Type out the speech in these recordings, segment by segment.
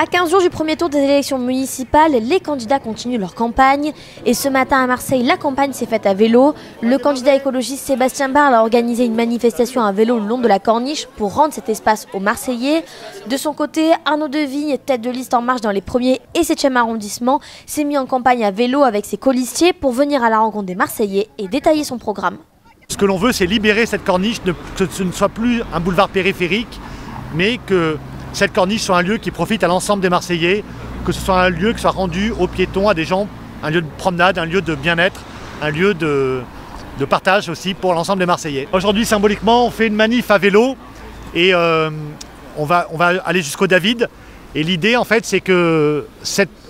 À 15 jours du premier tour des élections municipales, les candidats continuent leur campagne. Et ce matin à Marseille, la campagne s'est faite à vélo. Le candidat écologiste Sébastien Barle a organisé une manifestation à vélo le long de la Corniche pour rendre cet espace aux Marseillais. De son côté, Arnaud Devigne, tête de liste En Marche dans les 1er et 7e arrondissements, s'est mis en campagne à vélo avec ses colistiers pour venir à la rencontre des Marseillais et détailler son programme. Ce que l'on veut, c'est libérer cette corniche, que ce ne soit plus un boulevard périphérique, mais que cette corniche soit un lieu qui profite à l'ensemble des Marseillais, que ce soit un lieu qui soit rendu aux piétons, à des gens, un lieu de promenade, un lieu de bien-être, un lieu de partage aussi pour l'ensemble des Marseillais. Aujourd'hui, symboliquement, on fait une manif à vélo et on va aller jusqu'au David. Et l'idée, en fait, c'est que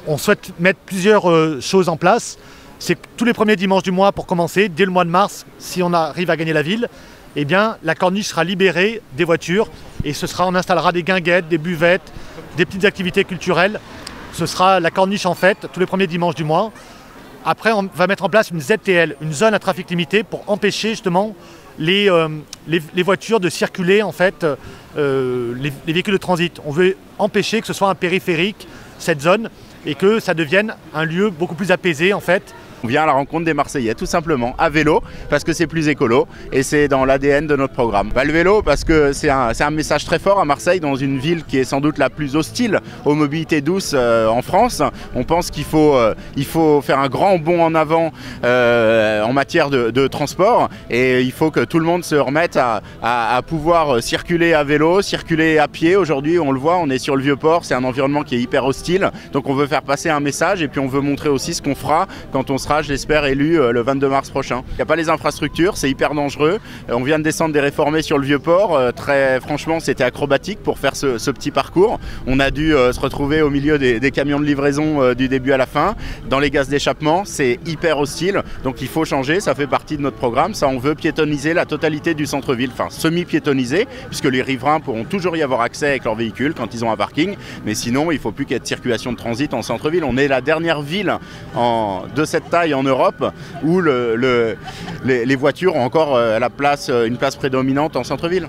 on souhaite mettre plusieurs choses en place. C'est que tous les premiers dimanches du mois, pour commencer, dès le mois de mars, si on arrive à gagner la ville, eh bien, la corniche sera libérée des voitures et on installera des guinguettes, des buvettes, des petites activités culturelles. Ce sera la corniche en fête tous les premiers dimanches du mois. Après, on va mettre en place une ZTL, une zone à trafic limité, pour empêcher justement les voitures de circuler, en fait, les véhicules de transit. On veut empêcher que ce soit un périphérique, cette zone, et que ça devienne un lieu beaucoup plus apaisé, en fait. On vient à la rencontre des Marseillais, tout simplement, à vélo, parce que c'est plus écolo et c'est dans l'ADN de notre programme. Le vélo, parce que c'est un message très fort à Marseille, dans une ville qui est sans doute la plus hostile aux mobilités douces en France. On pense qu'il faut faire un grand bond en avant en matière de transport, et il faut que tout le monde se remette à pouvoir circuler à vélo, circuler à pied. Aujourd'hui, on le voit, on est sur le Vieux-Port, c'est un environnement qui est hyper hostile, donc on veut faire passer un message et puis on veut montrer aussi ce qu'on fera quand on sera, je l'espère, élu le 22 mars prochain. Il n'y a pas les infrastructures, c'est hyper dangereux. On vient de descendre des réformés sur le Vieux-Port. Très franchement, c'était acrobatique pour faire ce petit parcours. On a dû se retrouver au milieu des camions de livraison du début à la fin. Dans les gaz d'échappement, c'est hyper hostile. Donc il faut changer, ça fait partie de notre programme. Ça, on veut piétoniser la totalité du centre-ville, enfin semi-piétoniser, puisque les riverains pourront toujours y avoir accès avec leur véhicule quand ils ont un parking. Mais sinon, il ne faut plus qu'il y ait de circulation de transit en centre-ville. On est la dernière ville de cette taille en Europe où les voitures ont encore une place prédominante en centre-ville.